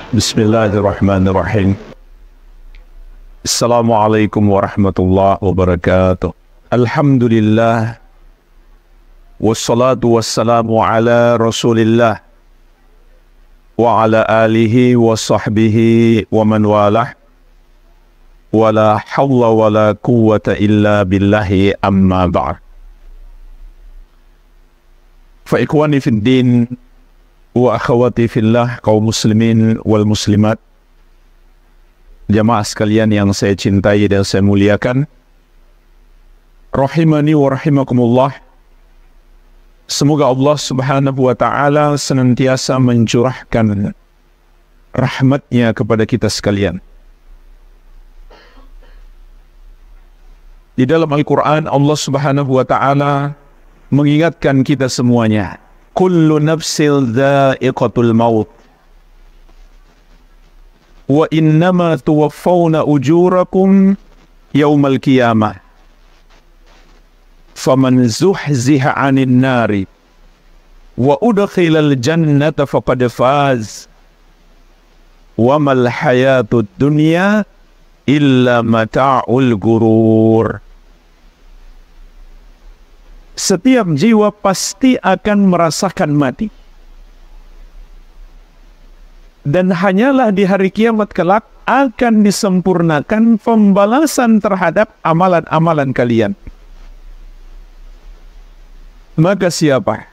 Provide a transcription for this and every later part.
Bismillahirrahmanirrahim. Assalamualaikum warahmatullahi wabarakatuh. Alhamdulillah. Wassalatu wassalamu ala rasulillah. Wa ala alihi wa sahbihi wa man walah. Wa la hawla wa la quwwata illa billahi amma ba'd. Fa ikhwani fid din wa akhawati fillah, kaum muslimin wal muslimat, jamaah sekalian yang saya cintai dan saya muliakan, rahimani wa rahimakumullah. Semoga Allah subhanahu wa ta'ala senantiasa mencurahkan rahmatnya kepada kita sekalian. Di dalam Al-Quran Allah subhanahu wa ta'ala mengingatkan kita semuanya, kullu nafsil dha'iqatul maut wa innama tuwaffawna ujurakum yawmal qiyamah faman zuhziha 'anil nari wa udkhilal jannata faqad faz wa mal hayatud dunya illa mata'ul ghurur. Setiap jiwa pasti akan merasakan mati. Dan hanyalah di hari kiamat kelak akan disempurnakan pembalasan terhadap amalan-amalan kalian. Maka siapa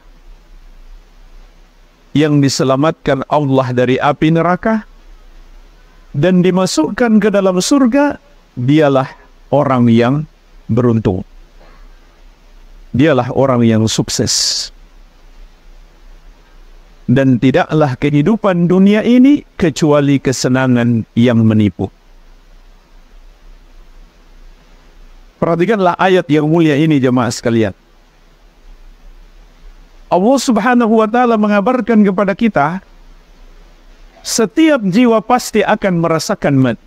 yang diselamatkan Allah dari api neraka dan dimasukkan ke dalam surga, dialah orang yang beruntung. Dialah orang yang sukses. Dan tidaklah kehidupan dunia ini kecuali kesenangan yang menipu. Perhatikanlah ayat yang mulia ini jemaah sekalian. Allah subhanahu wa ta'ala mengabarkan kepada kita, setiap jiwa pasti akan merasakan mati.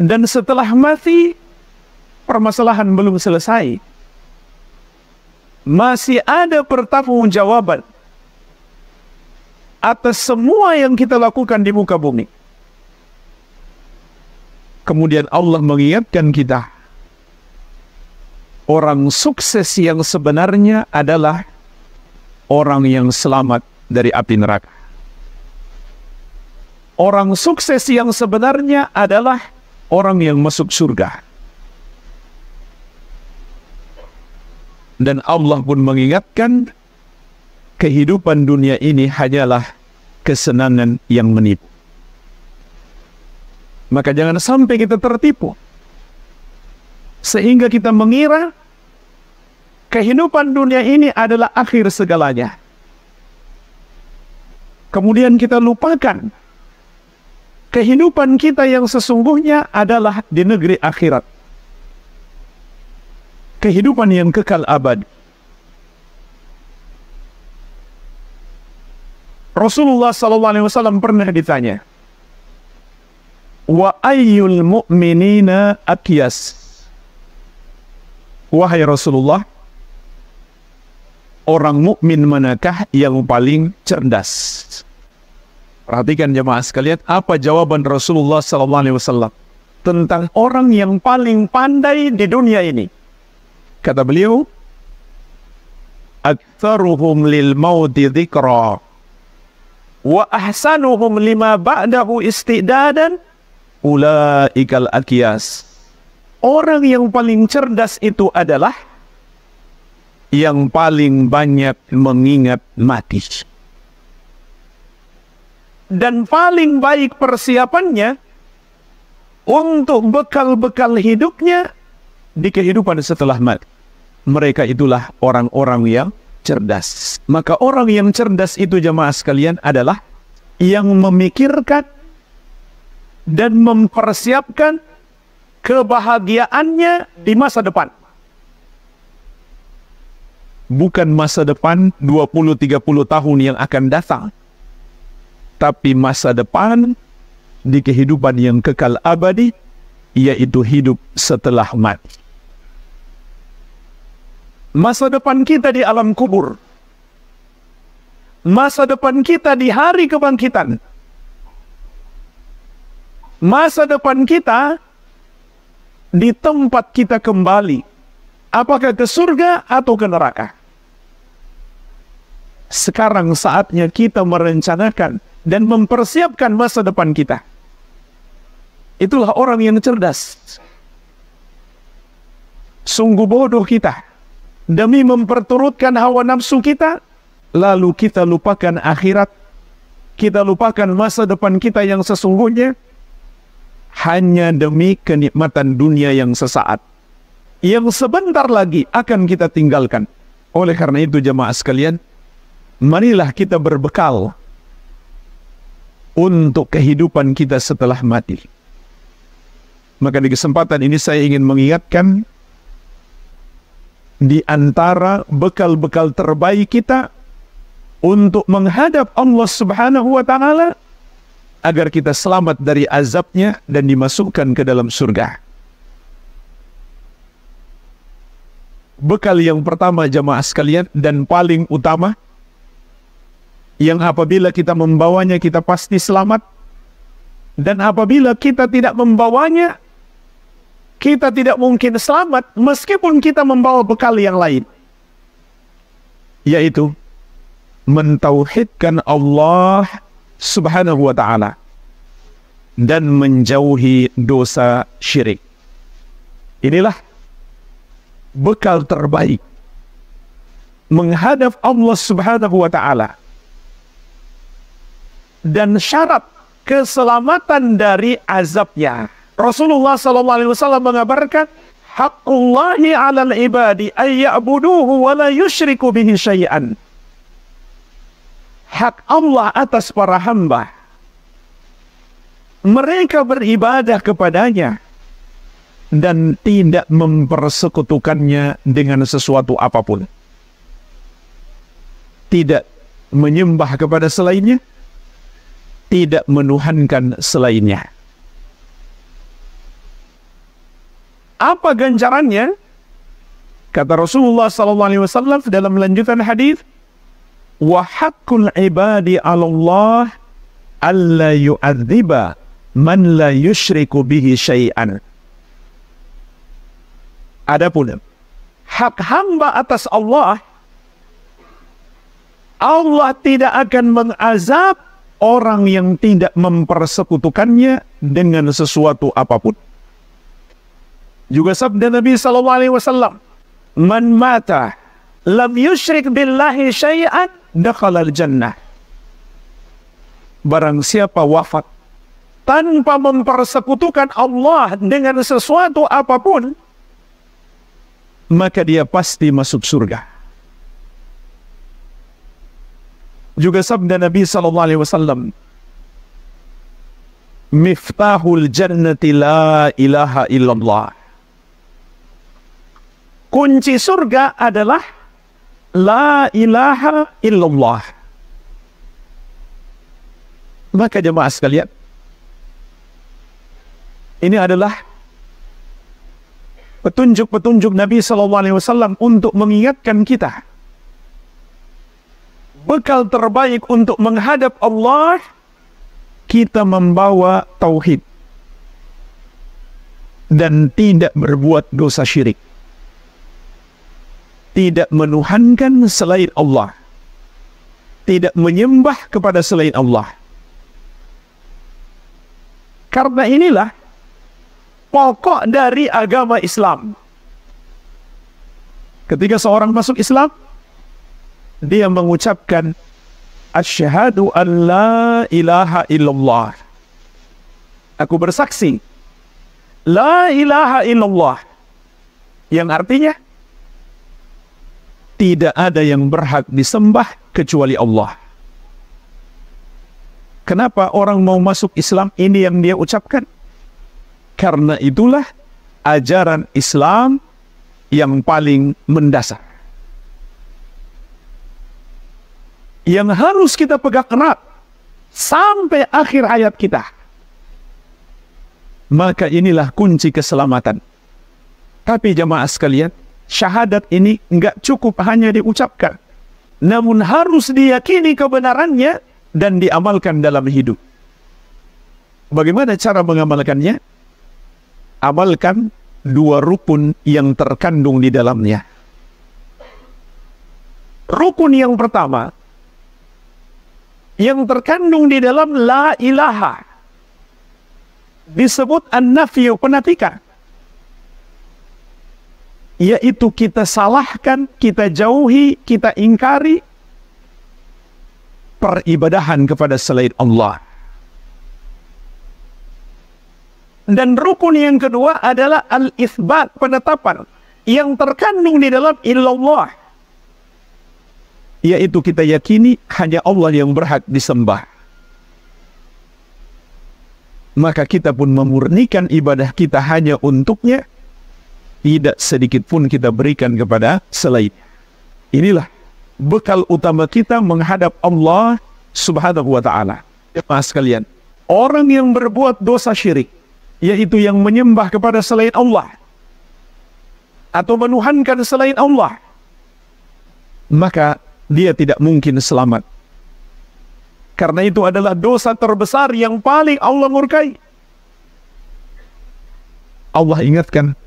Dan setelah mati, permasalahan belum selesai. Masih ada pertanggungjawaban atas semua yang kita lakukan di muka bumi. Kemudian Allah mengingatkan kita, orang sukses yang sebenarnya adalah orang yang selamat dari api neraka. Orang sukses yang sebenarnya adalah orang yang masuk surga. Dan Allah pun mengingatkan, kehidupan dunia ini hanyalah kesenangan yang menipu. Maka jangan sampai kita tertipu, sehingga kita mengira kehidupan dunia ini adalah akhir segalanya. Kemudian kita lupakan kehidupan kita yang sesungguhnya adalah di negeri akhirat. Kehidupan yang kekal abadi. Rasulullah SAW pernah ditanya, wa ayyul mu'minina akyas. Wahai Rasulullah, orang mukmin manakah yang paling cerdas? Perhatikan jemaah sekalian, apa jawaban Rasulullah SAW tentang orang yang paling pandai di dunia ini? Kata beliau, aktsaruhum lil mauti dzikra wa ahsanuhum lima ba'dahu istidadan ulaikal akyas. Orang yang paling cerdas itu adalah yang paling banyak mengingat mati. Dan paling baik persiapannya untuk bekal-bekal hidupnya di kehidupan setelah mati. Mereka itulah orang-orang yang cerdas. Maka orang yang cerdas itu jemaah sekalian adalah yang memikirkan dan mempersiapkan kebahagiaannya di masa depan. Bukan masa depan 20-30 tahun yang akan datang, tapi masa depan di kehidupan yang kekal abadi, yaitu hidup setelah mati. Masa depan kita di alam kubur, masa depan kita di hari kebangkitan. Masa depan kita di tempat kita kembali. Apakah ke surga atau ke neraka? Sekarang saatnya kita merencanakan dan mempersiapkan masa depan kita. Itulah orang yang cerdas. Sungguh bodoh kita demi memperturutkan hawa nafsu kita, lalu kita lupakan akhirat, kita lupakan masa depan kita yang sesungguhnya, hanya demi kenikmatan dunia yang sesaat, yang sebentar lagi akan kita tinggalkan. Oleh karena itu jemaah sekalian, marilah kita berbekal untuk kehidupan kita setelah mati. Maka di kesempatan ini saya ingin mengingatkan, di antara bekal-bekal terbaik kita untuk menghadap Allah Subhanahu wa Ta'ala agar kita selamat dari azabnya dan dimasukkan ke dalam surga. Bekal yang pertama jamaah sekalian dan paling utama, yang apabila kita membawanya kita pasti selamat, dan apabila kita tidak membawanya kita tidak mungkin selamat meskipun kita membawa bekal yang lain, yaitu mentauhidkan Allah Subhanahu wa Ta'ala dan menjauhi dosa syirik. Inilah bekal terbaik menghadap Allah Subhanahu wa Ta'ala dan syarat keselamatan dari azabnya. Rasulullah SAW mengabarkan, haqqullahi 'alal ibadi ay ya'buduhu wa la yusyriku bihi syai'an. Hak Allah atas para hamba, mereka beribadah kepadanya dan tidak mempersekutukannya dengan sesuatu apapun. Tidak menyembah kepada selainnya, tidak menuhankan selainnya. Apa ganjarannya? Kata Rasulullah SAW dalam lanjutan hadis, wa haqqul ibadi 'ala Allah alla yu'adziba man la yusyriku bihi syai'an. Adapun hak hamba atas Allah, Allah tidak akan mengazab orang yang tidak mempersekutukannya dengan sesuatu apapun. Juga sabda Nabi SAW, man mata lam yusyrik billahi syai'an dakhalal jannah. Barang siapa wafat tanpa mempersekutukan Allah dengan sesuatu apapun, maka dia pasti masuk surga. Juga sabda Nabi SAW, miftahul jannati la ilaha illallah. Kunci surga adalah la ilaha illallah. Maka jemaah sekalian, ini adalah petunjuk-petunjuk Nabi SAW untuk mengingatkan kita. Bekal terbaik untuk menghadap Allah, kita membawa tauhid dan tidak berbuat dosa syirik. Tidak menuhankan selain Allah, tidak menyembah kepada selain Allah. Karena inilah pokok dari agama Islam. Ketika seorang masuk Islam, dia mengucapkan asyhadu an la ilaha illallah. Aku bersaksi la ilaha illallah, yang artinya tidak ada yang berhak disembah kecuali Allah. Kenapa orang mau masuk Islam? Ini yang dia ucapkan. Karena itulah ajaran Islam yang paling mendasar, yang harus kita pegang erat sampai akhir hayat kita. Maka inilah kunci keselamatan. Tapi jamaah sekalian, syahadat ini enggak cukup hanya diucapkan. namun harus diyakini kebenarannya dan diamalkan dalam hidup. Bagaimana cara mengamalkannya? Amalkan dua rukun yang terkandung di dalamnya. Rukun yang pertama, yang terkandung di dalam la ilaha, disebut an-nafyu, penafikan. Yaitu kita salahkan, kita jauhi, kita ingkari peribadahan kepada selain Allah. Dan rukun yang kedua adalah al-itsbat, penetapan yang terkandung di dalam illallah, yaitu kita yakini hanya Allah yang berhak disembah. Maka kita pun memurnikan ibadah kita hanya untuknya, tidak sedikit pun kita berikan kepada selain. Inilah bekal utama kita menghadap Allah Subhanahu wa ta'ala. Jemaah sekalian, orang yang berbuat dosa syirik, yaitu yang menyembah kepada selain Allah atau menuhankan selain Allah, maka dia tidak mungkin selamat. Karena itu adalah dosa terbesar yang paling Allah murkai. Allah ingatkan,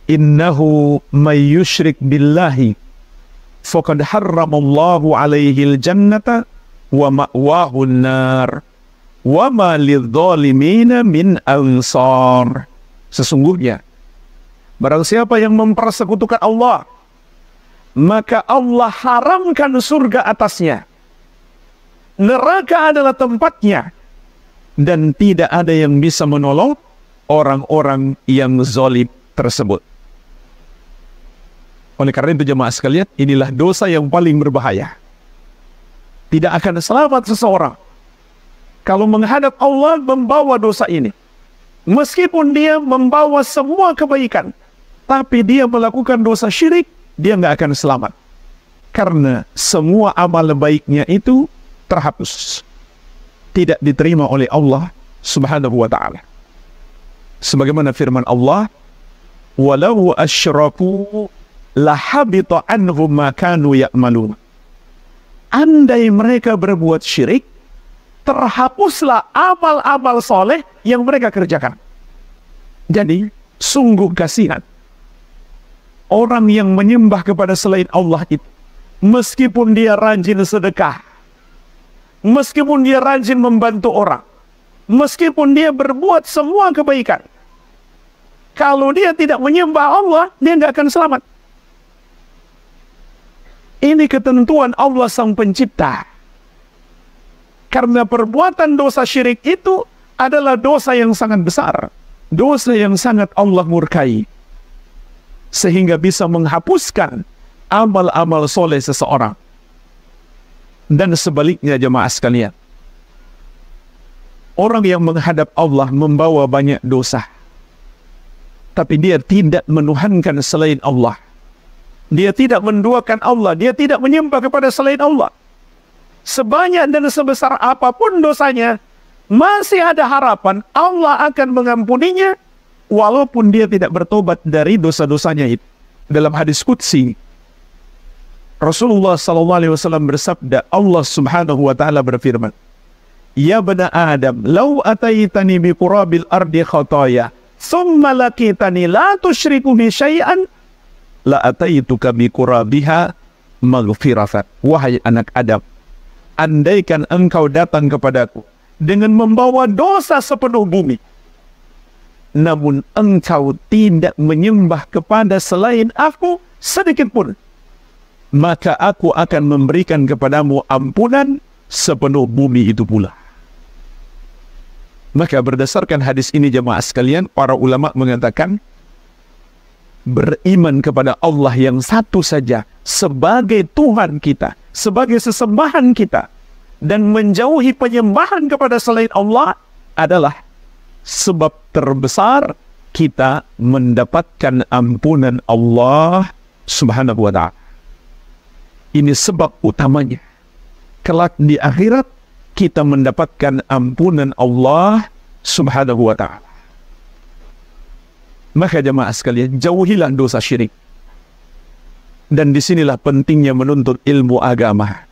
innahu may yushrik billahi faqad harramallahu alaihi al-jannata wa ma'wahu an-nar wa ma lidh-dhalimina min ansar. Sesungguhnya barang siapa yang mempersekutukan Allah, maka Allah haramkan surga atasnya, neraka adalah tempatnya, dan tidak ada yang bisa menolong orang-orang yang zalim tersebut. Oleh karena itu jemaah sekalian, inilah dosa yang paling berbahaya. Tidak akan selamat seseorang kalau menghadap Allah membawa dosa ini. Meskipun dia membawa semua kebaikan, tapi dia melakukan dosa syirik, dia nggak akan selamat. Karena semua amal baiknya itu terhapus, tidak diterima oleh Allah Subhanahu wa ta'ala. Sebagaimana firman Allah, walau asyraku lahabita anhum ma kanu ya'malun. Andai mereka berbuat syirik, terhapuslah amal-amal soleh yang mereka kerjakan. Jadi, sungguh kasihan orang yang menyembah kepada selain Allah itu. Meskipun dia rajin sedekah, meskipun dia rajin membantu orang, meskipun dia berbuat semua kebaikan, kalau dia tidak menyembah Allah, dia nggak akan selamat. Ini ketentuan Allah Sang Pencipta. Karena perbuatan dosa syirik itu adalah dosa yang sangat besar, dosa yang sangat Allah murkai, sehingga bisa menghapuskan amal-amal soleh seseorang. Dan sebaliknya jemaah sekalian, orang yang menghadap Allah membawa banyak dosa, tapi dia tidak menuhankan selain Allah, dia tidak menduakan Allah, dia tidak menyembah kepada selain Allah, sebanyak dan sebesar apapun dosanya, masih ada harapan Allah akan mengampuninya, walaupun dia tidak bertobat dari dosa-dosanya itu. Dalam hadis qudsi, Rasulullah SAW bersabda, Allah Subhanahu wa ta'ala berfirman, ya bani Adam, lau ataitani bi qurabil ardi khataya, thumma lakitani la tusyriku bi syai'an, la ataituka bi qurabiha maghfiratan. Wahai anak Adam, andaikan engkau datang kepadaku dengan membawa dosa sepenuh bumi, namun engkau tidak menyembah kepada selain aku sedikit pun, maka aku akan memberikan kepadamu ampunan sepenuh bumi itu pula. Maka berdasarkan hadis ini jemaah sekalian, para ulama mengatakan, beriman kepada Allah yang satu saja sebagai Tuhan kita, sebagai sesembahan kita, dan menjauhi penyembahan kepada selain Allah adalah sebab terbesar kita mendapatkan ampunan Allah Subhanahu wa ta'ala. Ini sebab utamanya. Kelak di akhirat kita mendapatkan ampunan Allah Subhanahu wa ta'ala. Maka jemaah sekalian, jauhilah dosa syirik. Dan disinilah pentingnya menuntut ilmu agama.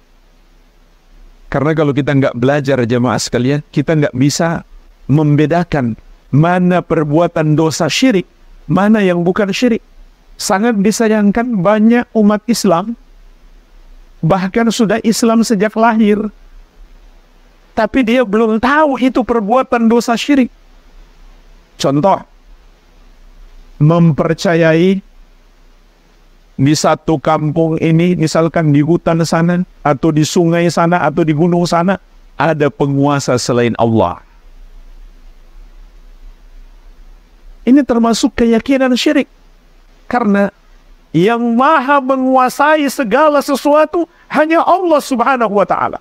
Karena kalau kita nggak belajar jemaah sekalian, kita nggak bisa membedakan mana perbuatan dosa syirik, mana yang bukan syirik. Sangat disayangkan banyak umat Islam, bahkan sudah Islam sejak lahir, tapi dia belum tahu itu perbuatan dosa syirik. Contoh, mempercayai di satu kampung ini, misalkan di hutan sana, atau di sungai sana, atau di gunung sana, ada penguasa selain Allah. Ini termasuk keyakinan syirik. Karena yang maha menguasai segala sesuatu hanya Allah subhanahu wa ta'ala.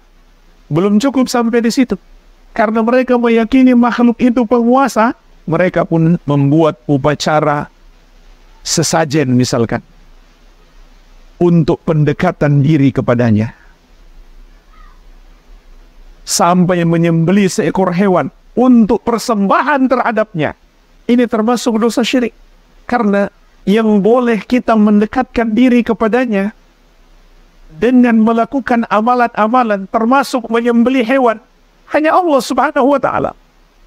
Belum cukup sampai di situ. Karena mereka meyakini makhluk itu penguasa, mereka pun membuat upacara sesajen misalkan, untuk pendekatan diri kepadanya. Sampai menyembelih seekor hewan untuk persembahan terhadapnya. Ini termasuk dosa syirik. Karena yang boleh kita mendekatkan diri kepadanya dengan melakukan amalan-amalan termasuk menyembelih hewan hanya Allah subhanahu wa ta'ala.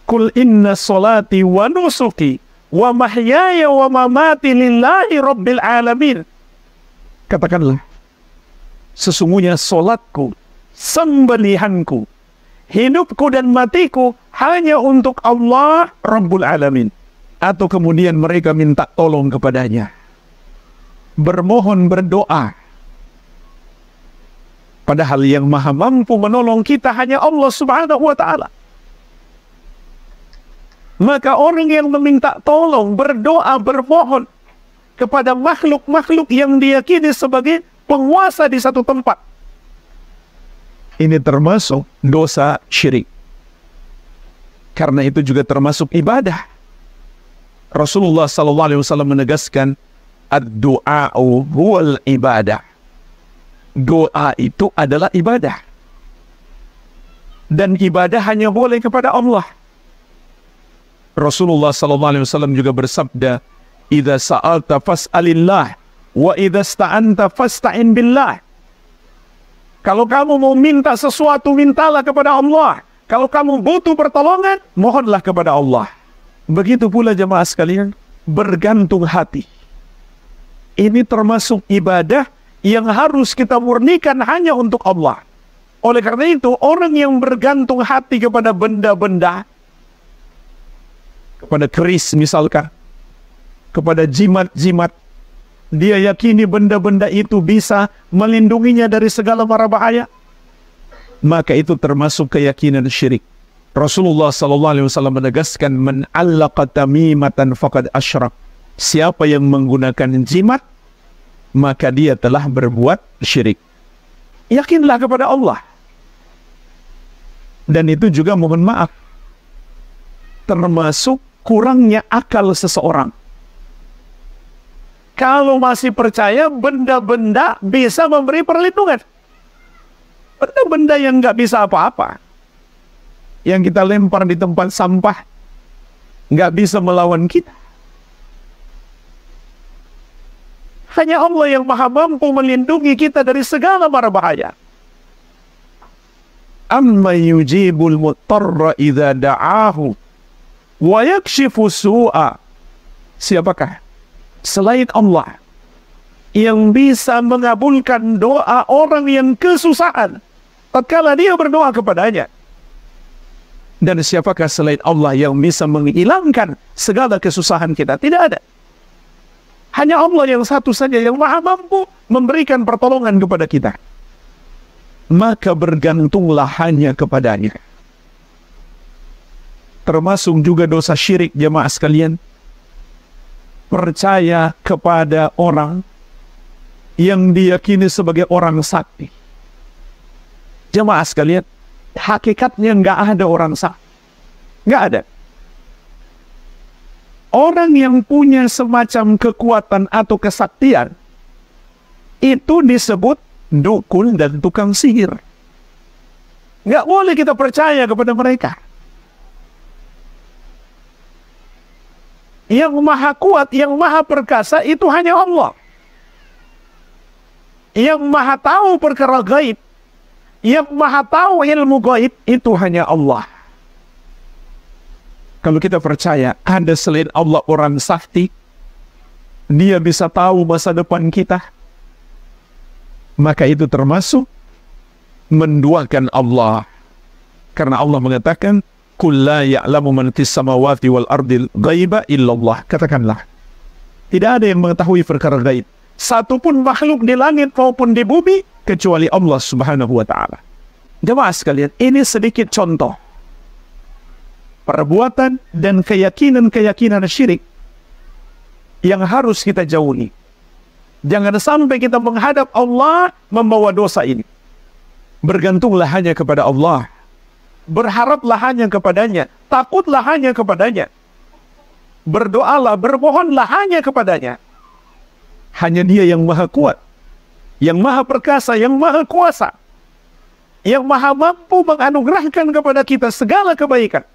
Qul inna salati wa nusuki wa mahyaya wa mamati lillahi rabbil alamin. Katakanlah, sesungguhnya solatku, sembelihanku, hidupku dan matiku hanya untuk Allah Rabbul Alamin. Atau kemudian mereka minta tolong kepadanya, bermohon, berdoa. Padahal yang maha mampu menolong kita hanya Allah subhanahu wa ta'ala. Maka orang yang meminta tolong, berdoa, bermohon kepada makhluk-makhluk yang diyakini sebagai penguasa di satu tempat, ini termasuk dosa syirik. Karena itu juga termasuk ibadah. Rasulullah SAW menegaskan, ad-du'a'u huwal ibadah. Doa itu adalah ibadah. Dan ibadah hanya boleh kepada Allah. Rasulullah SAW juga bersabda, idza sa'alta fas'alillah, wa idza sta'anta fasta'in billah. Kalau kamu mau minta sesuatu, mintalah kepada Allah. Kalau kamu butuh pertolongan, mohonlah kepada Allah. Begitu pula jemaah sekalian, bergantung hati. Ini termasuk ibadah yang harus kita murnikan hanya untuk Allah. Oleh karena itu, orang yang bergantung hati kepada benda-benda, kepada keris misalkan, kepada jimat-jimat, dia yakini benda-benda itu bisa melindunginya dari segala mara bahaya, maka itu termasuk keyakinan syirik. Rasulullah SAW menegaskan, man 'allaqa tamimatan faqad asyrak. Siapa yang menggunakan jimat, maka dia telah berbuat syirik. Yakinlah kepada Allah. Dan itu juga, mohon maaf, termasuk kurangnya akal seseorang. Kalau masih percaya benda-benda bisa memberi perlindungan. Benda-benda yang nggak bisa apa-apa, yang kita lempar di tempat sampah, nggak bisa melawan kita. Hanya Allah yang maha mampu melindungi kita dari segala mara bahaya. Amma yujibul muttarra idza da'ahu wa yakshifu su'a. Siapakah selain Allah yang bisa mengabulkan doa orang yang kesusahan tatkala dia berdoa kepadanya? Dan siapakah selain Allah yang bisa menghilangkan segala kesusahan kita? Tidak ada. Hanya Allah yang satu saja yang maha mampu memberikan pertolongan kepada kita. Maka bergantunglah hanya kepadanya. Termasuk juga dosa syirik jemaah sekalian, percaya kepada orang yang diyakini sebagai orang sakti. Jemaah sekalian, hakikatnya nggak ada orang sakti. Nggak ada. Orang yang punya semacam kekuatan atau kesaktian, itu disebut dukun dan tukang sihir. Nggak boleh kita percaya kepada mereka. Yang maha kuat, yang maha perkasa itu hanya Allah. Yang maha tahu perkara gaib, yang maha tahu ilmu gaib, itu hanya Allah. Kalau kita percaya ada selain Allah orang sakti, dia bisa tahu masa depan kita, maka itu termasuk menduakan Allah. Karena Allah mengatakan, "Qul la ya'lamu man fis samawati wal ardil ghaiba illallah." Katakanlah, tidak ada yang mengetahui perkara gaib, satupun makhluk di langit maupun di bumi, kecuali Allah Subhanahu wa ta'ala. Jemaah sekalian, ini sedikit contoh perbuatan dan keyakinan-keyakinan syirik yang harus kita jauhi. Jangan sampai kita menghadap Allah membawa dosa ini. Bergantunglah hanya kepada Allah. Berharaplah hanya kepadanya. Takutlah hanya kepadanya. Berdoalah, bermohonlah hanya kepadanya. Hanya Dia yang maha kuat, yang maha perkasa, yang maha kuasa, yang maha mampu menganugerahkan kepada kita segala kebaikan,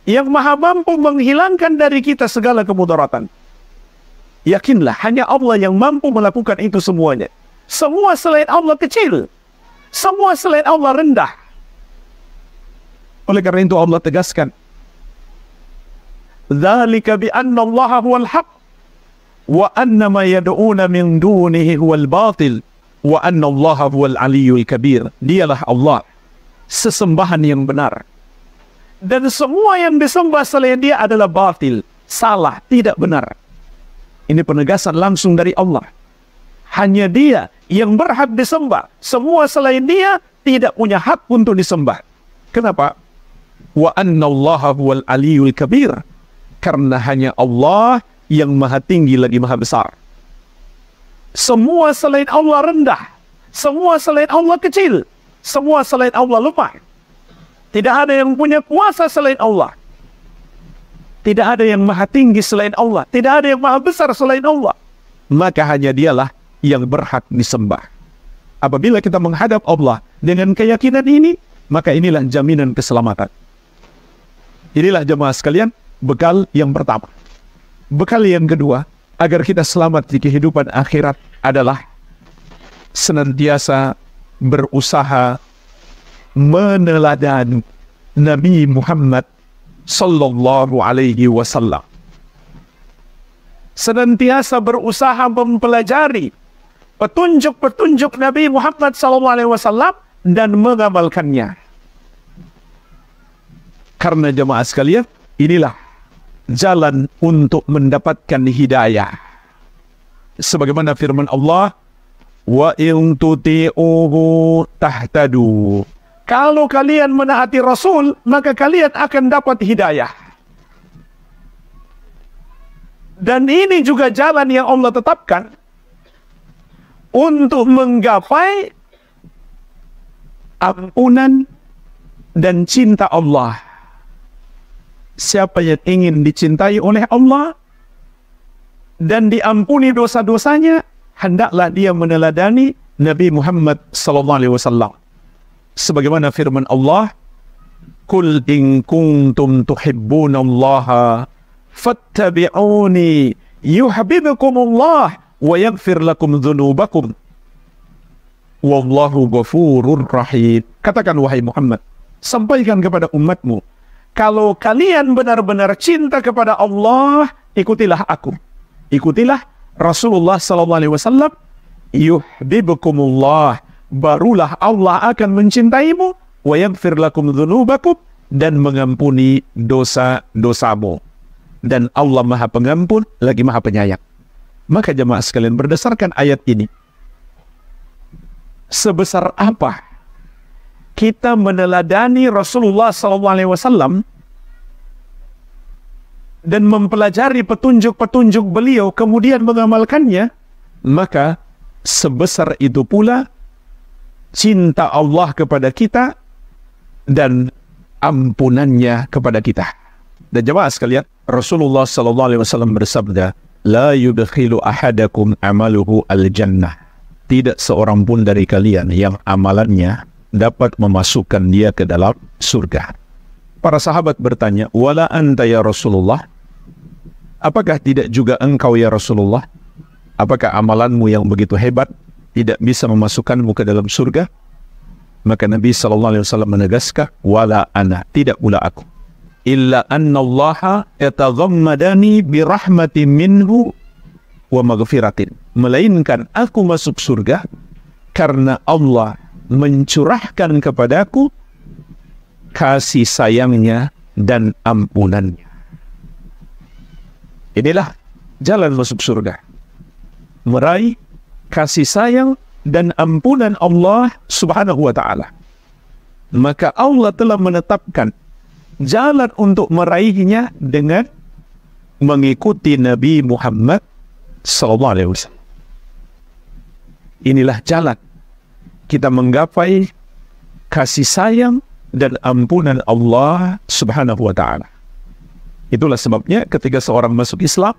yang maha mampu menghilangkan dari kita segala kemudaratan. Yakinlah, hanya Allah yang mampu melakukan itu semuanya. Semua selain Allah kecil, semua selain Allah rendah. Oleh karena itu Allah tegaskan, "Dzalika bi anna Allah huwal haq wa anna ma yad'una min dunihi huwal batil wa anna Allah huwal aliyyul kabir." Dialah Allah, sesembahan yang benar, dan semua yang disembah selain Dia adalah batil, salah, tidak benar. Ini penegasan langsung dari Allah. Hanya Dia yang berhak disembah. Semua selain Dia tidak punya hak untuk disembah. Kenapa? Wa anna Allah huwal aliyyul kabir. Karena hanya Allah yang maha tinggi lagi maha besar. Semua selain Allah rendah. Semua selain Allah kecil. Semua selain Allah lemah. Tidak ada yang punya kuasa selain Allah. Tidak ada yang maha tinggi selain Allah. Tidak ada yang maha besar selain Allah. Maka hanya Dialah yang berhak disembah. Apabila kita menghadap Allah dengan keyakinan ini, maka inilah jaminan keselamatan. Inilah jemaah sekalian, bekal yang pertama. Bekal yang kedua, agar kita selamat di kehidupan akhirat adalah senantiasa berusaha meneladani Nabi Muhammad Sallallahu Alaihi Wasallam. Senantiasa berusaha mempelajari petunjuk-petunjuk Nabi Muhammad Sallallahu Alaihi Wasallam dan mengamalkannya. Karena jemaah sekalian, inilah jalan untuk mendapatkan hidayah. Sebagaimana firman Allah, "Wa in tuti'uhu tahtadu." Kalau kalian menaati Rasul, maka kalian akan dapat hidayah. Dan ini juga jalan yang Allah tetapkan untuk menggapai ampunan dan cinta Allah. Siapa yang ingin dicintai oleh Allah dan diampuni dosa-dosanya, hendaklah dia meneladani Nabi Muhammad SAW. Sebagaimana firman Allah, "Qul in kuntum tuhibbunallaha fattabi'uni yuhibbukumullah wa yaghfir lakum dzunubakum wallahu ghafurur rahim." Katakan wahai Muhammad, sampaikan kepada umatmu, kalau kalian benar-benar cinta kepada Allah, ikutilah aku, ikutilah Rasulullah SAW. Yuhibbukumullah, barulah Allah akan mencintaimu, wa yaghfir lakum dzunubakum, dan mengampuni dosa-dosamu. Dan Allah Maha Pengampun lagi Maha Penyayang. Maka jemaah sekalian, berdasarkan ayat ini, sebesar apa kita meneladani Rasulullah SAW dan mempelajari petunjuk-petunjuk beliau kemudian mengamalkannya, maka sebesar itu pula cinta Allah kepada kita dan ampunannya kepada kita. Dan jemaah sekalian, Rasulullah SAW bersabda, "La yudkhilu ahadakum amaluhu al-jannah." Tidak seorang pun dari kalian yang amalannya dapat memasukkan dia ke dalam surga. Para sahabat bertanya, "Wala anta ya Rasulullah?" Apakah tidak juga engkau ya Rasulullah? Apakah amalanmu yang begitu hebat tidak bisa memasukkanmu ke dalam surga. Maka Nabi SAW menegaskan, wala ana, tidak pula aku, illa anna allaha yataghammadani birahmatin minhu wa maghfiratin, melainkan aku masuk surga karena Allah mencurahkan kepadaku kasih sayangnya dan ampunannya. Inilah jalan masuk surga, meraih kasih sayang dan ampunan Allah Subhanahu wa ta'ala. Maka Allah telah menetapkan jalan untuk meraihnya dengan mengikuti Nabi Muhammad SAW. Inilah jalan kita menggapai kasih sayang dan ampunan Allah Subhanahu wa ta'ala. Itulah sebabnya ketika seorang masuk Islam,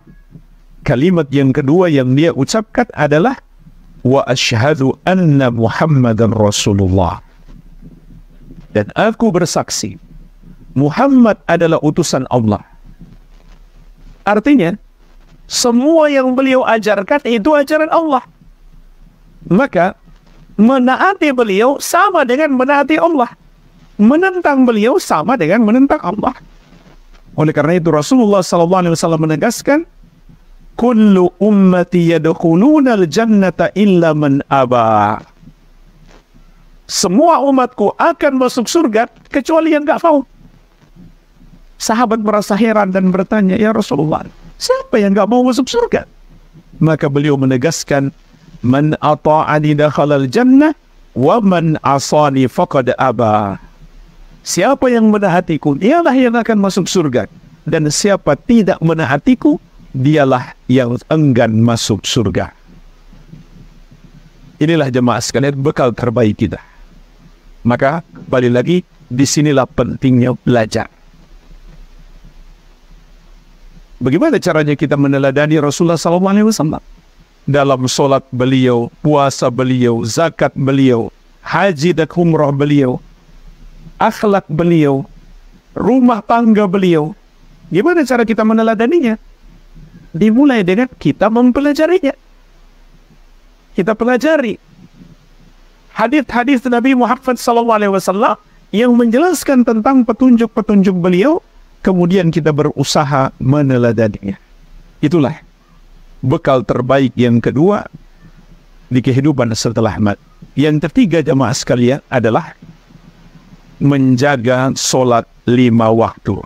kalimat yang kedua yang dia ucapkan adalah wa asyhadu anna Muhammadan Rasulullah. Dan aku bersaksi Muhammad adalah utusan Allah. Artinya, semua yang beliau ajarkan itu ajaran Allah. Maka, menaati beliau sama dengan menaati Allah. Menentang beliau sama dengan menentang Allah. Oleh karena itu Rasulullah SAW menegaskan, kullu ummati yadkhuluna al-jannata illa man aba. Semua umatku akan masuk surga kecuali yang enggak mau. Sahabat merasa heran dan bertanya, ya Rasulullah, siapa yang enggak mau masuk surga? Maka beliau menegaskan, man ata'ani dakhalal jannah wa man asani faqad aba. Siapa yang menaatiku, dialah yang akan masuk surga, dan siapa tidak menaatiku, dialah yang enggan masuk surga. Inilah jemaah sekalian bekal terbaik kita. Maka kembali lagi, disinilah pentingnya belajar. Bagaimana caranya kita meneladani Rasulullah SAW? Dalam solat beliau, puasa beliau, zakat beliau, haji dan umrah beliau, akhlak beliau, rumah tangga beliau. Gimana cara kita meneladaninya? Dimulai dengan kita mempelajarinya. Kita pelajari hadis-hadis Nabi Muhammad SAW yang menjelaskan tentang petunjuk-petunjuk beliau, kemudian kita berusaha meneladaninya. Itulah bekal terbaik yang kedua di kehidupan setelah mati. Yang ketiga jemaah sekalian adalah menjaga solat 5 waktu.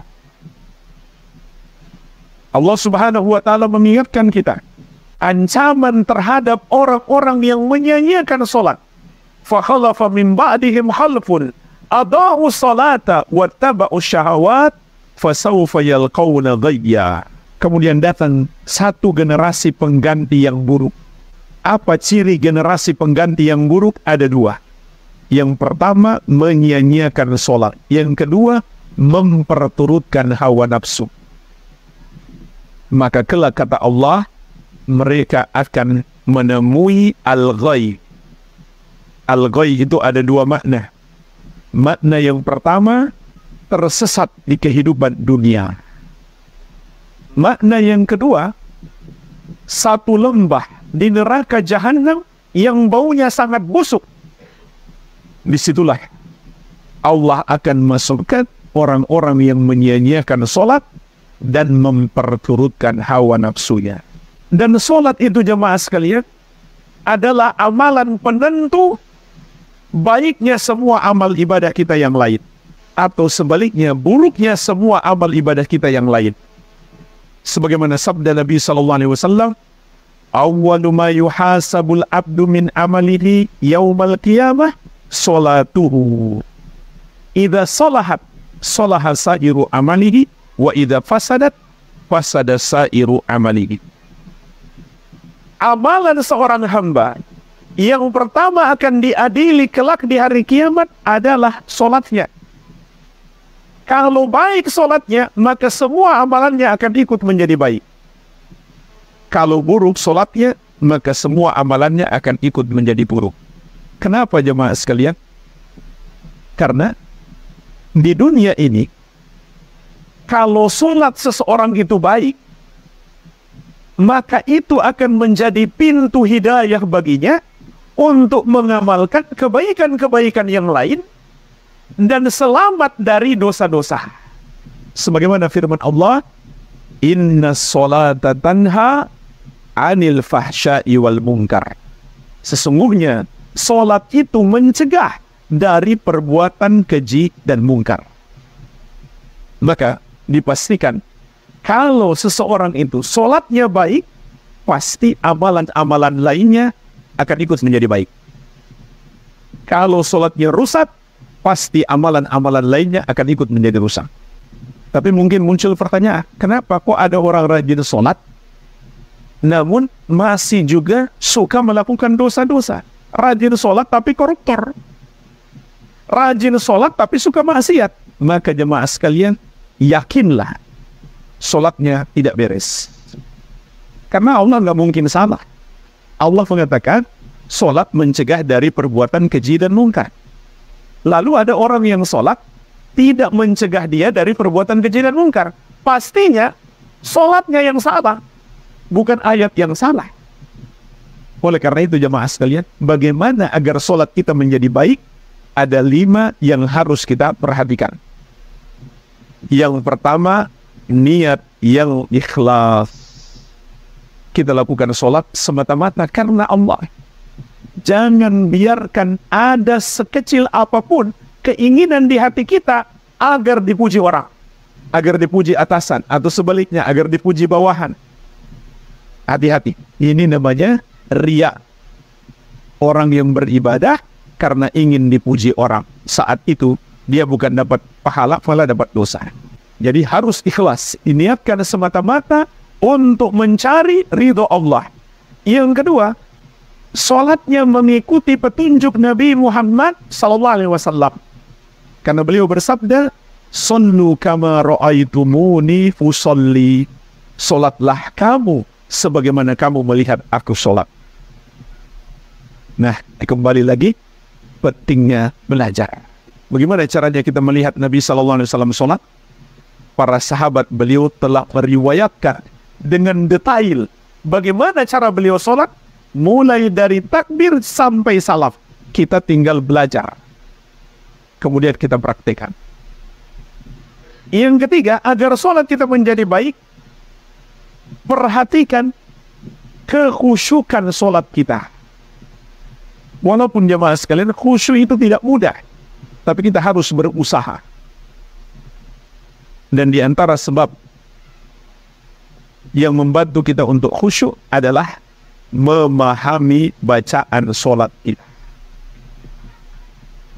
Allah Subhanahu wa ta'ala mengingatkan kita ancaman terhadap orang-orang yang menyia-nyiakan solat. Fakhalafa min ba'dihim khalfun adaa'u salata wattaba'u syahawat fasawfa yalqawna ghayya. Kemudian datang satu generasi pengganti yang buruk. Apa ciri generasi pengganti yang buruk? Ada 2. Yang pertama, menyia-nyiakan solat. Yang kedua, memperturutkan hawa nafsu. Maka kelak kata Allah, mereka akan menemui al-ghay. Al-ghay itu ada 2 makna. Makna yang pertama, tersesat di kehidupan dunia. Makna yang kedua, satu lembah di neraka jahanam yang baunya sangat busuk. Disitulah Allah akan masukkan orang-orang yang menyia-nyiakan solat dan memperturutkan hawa nafsunya. Dan solat itu jemaah sekalian adalah amalan penentu baiknya semua amal ibadah kita yang lain, atau sebaliknya buruknya semua amal ibadah kita yang lain. Sebagaimana sabda Nabi SAW, awwalu ma yuhasabul abdu min amalihi yaumal qiyamah salatuhu. Idza salahat salaha sa'iru amalihi wa idza fasadat fasada sa'iru amalihi. Amalan seorang hamba yang pertama akan diadili kelak di hari kiamat adalah solatnya. Kalau baik solatnya, maka semua amalannya akan ikut menjadi baik. Kalau buruk solatnya, maka semua amalannya akan ikut menjadi buruk. Kenapa jemaah sekalian? Karena di dunia ini, kalau solat seseorang itu baik, maka itu akan menjadi pintu hidayah baginya untuk mengamalkan kebaikan-kebaikan yang lain dan selamat dari dosa-dosa. Sebagaimana firman Allah, "Inna sholata tanha 'anil fahsya'i wal munkar." Sesungguhnya salat itu mencegah dari perbuatan keji dan mungkar. Maka dipastikan kalau seseorang itu salatnya baik, pasti amalan-amalan lainnya akan ikut menjadi baik. Kalau salatnya rusak, pasti amalan-amalan lainnya akan ikut menjadi rusak. Tapi mungkin muncul pertanyaan, kenapa kok ada orang rajin salat, namun masih juga suka melakukan dosa-dosa? Rajin salat tapi koruptor. Rajin salat tapi suka maksiat. Maka jemaah sekalian, yakinlah salatnya tidak beres. Karena Allah nggak mungkin salah. Allah mengatakan, salat mencegah dari perbuatan keji dan mungkar. Lalu ada orang yang salat tidak mencegah dia dari perbuatan keji dan mungkar. Pastinya salatnya yang salah, bukan ayat yang salah. Oleh karena itu jemaah sekalian, bagaimana agar salat kita menjadi baik? Ada 5 yang harus kita perhatikan. Yang pertama, niat yang ikhlas. Kita lakukan salat semata-mata karena Allah. Jangan biarkan ada sekecil apapun keinginan di hati kita agar dipuji orang, agar dipuji atasan, atau sebaliknya agar dipuji bawahan. Hati-hati, ini namanya riya. Orang yang beribadah karena ingin dipuji orang, saat itu dia bukan dapat pahala, malah dapat dosa. Jadi harus ikhlas, diniatkan semata-mata untuk mencari ridho Allah. Yang kedua, salatnya mengikuti petunjuk Nabi Muhammad SAW. Karena beliau bersabda, "Sallu kama ra'aitumuni fusalli." Salatlah kamu sebagaimana kamu melihat aku salat. Nah, kembali lagi, pentingnya belajar. Bagaimana caranya kita melihat Nabi SAW salat? Para sahabat beliau telah meriwayatkan dengan detail bagaimana cara beliau sholat, mulai dari takbir sampai salaf. Kita tinggal belajar, kemudian kita praktekkan. Yang ketiga, agar sholat kita menjadi baik, perhatikan kekhusyukan sholat kita. Walaupun jemaah sekalian, khusyuk itu tidak mudah, tapi kita harus berusaha. Dan di antara sebab yang membantu kita untuk khusyuk adalah memahami bacaan sholat kita.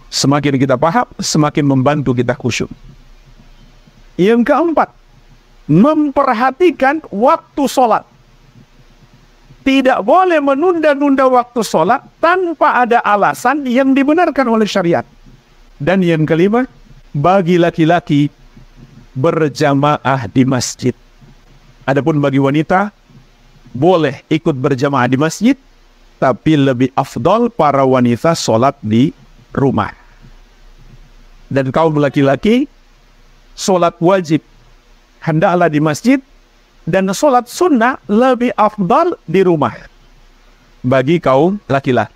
Semakin kita paham, semakin membantu kita khusyuk. Yang keempat, memperhatikan waktu sholat. Tidak boleh menunda-nunda waktu sholat tanpa ada alasan yang dibenarkan oleh syariat. Dan yang kelima, bagi laki-laki berjamaah di masjid. Adapun bagi wanita, boleh ikut berjamaah di masjid, tapi lebih afdal para wanita sholat di rumah. Dan kaum laki-laki, sholat wajib hendaklah di masjid, dan sholat sunnah lebih afdal di rumah bagi kaum laki-laki.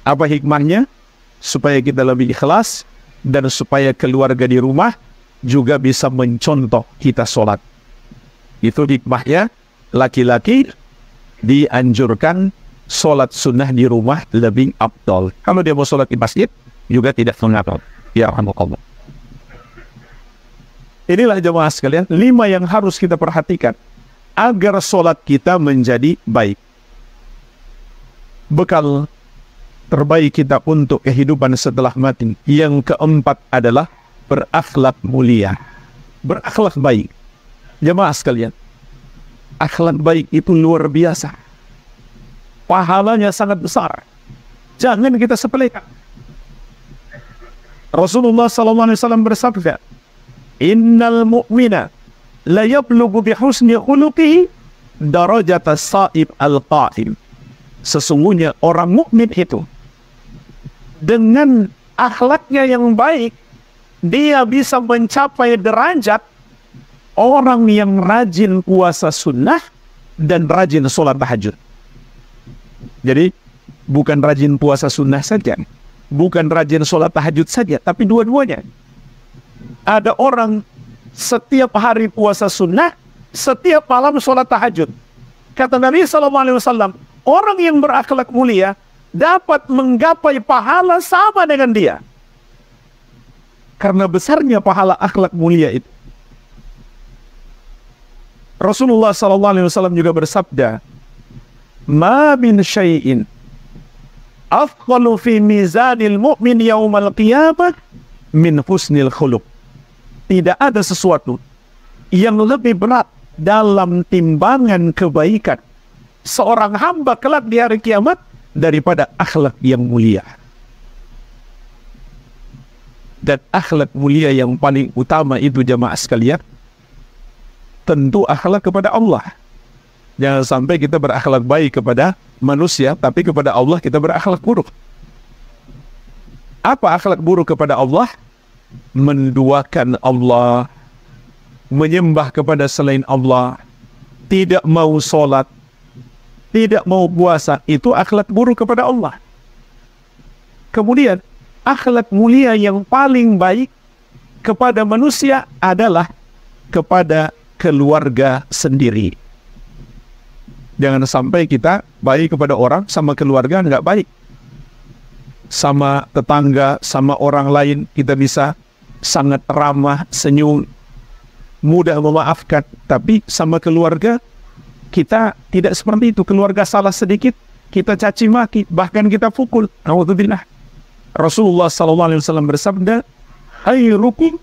Apa hikmahnya? Supaya kita lebih ikhlas, dan supaya keluarga di rumah juga bisa mencontoh kita sholat. Itu hikmahnya, laki-laki dianjurkan sholat sunnah di rumah lebih afdal. Kalau dia mau sholat di masjid, juga tidak mengapa. Ya Allah. Inilah jemaah sekalian, 5 yang harus kita perhatikan agar sholat kita menjadi baik. Bekal terbaik kita untuk kehidupan setelah mati. Yang keempat adalah berakhlak mulia. Berakhlak baik. Jemaah sekalian, akhlak baik itu luar biasa. Pahalanya sangat besar. Jangan kita sepelekan. Rasulullah SAW bersabda, "Innal mu'mina la yablughu bi husni khuluqihi darajata as-sha'ib al-qa'im." Sesungguhnya orang mukmin itu dengan akhlaknya yang baik, dia bisa mencapai derajat orang yang rajin puasa sunnah dan rajin sholat tahajud. Jadi Bukan rajin puasa sunnah saja, bukan rajin sholat tahajud saja, tapi dua-duanya. Ada orang setiap hari puasa sunnah, setiap malam sholat tahajud. Kata Nabi SAW, orang yang berakhlak mulia dapat menggapai pahala sama dengan dia. Karena besarnya pahala akhlak mulia itu. Rasulullah SAW juga bersabda, "Ma min syai'in afqalu fi mizanil mu'min yaumal qiyamah min husnil khuluq." Tidak ada sesuatu yang lebih berat dalam timbangan kebaikan seorang hamba kelak di hari kiamat daripada akhlak yang mulia. Dan akhlak mulia yang paling utama itu, jamaah sekalian, tentu akhlak kepada Allah. Jangan sampai kita berakhlak baik kepada manusia, tapi kepada Allah kita berakhlak buruk. Apa akhlak buruk kepada Allah? Menduakan Allah, menyembah kepada selain Allah, tidak mau sholat, tidak mau puasa, itu akhlak buruk kepada Allah. Kemudian, akhlak mulia yang paling baik kepada manusia adalah kepada keluarga sendiri. Jangan sampai kita baik kepada orang, sama keluarga nggak baik. Sama tetangga, sama orang lain, kita bisa sangat ramah, senyum, mudah memaafkan. Tapi sama keluarga, kita tidak seperti itu. Keluarga salah sedikit, kita caci maki, bahkan kita pukul. Alhamdulillah. Rasulullah SAW bersabda, khairukum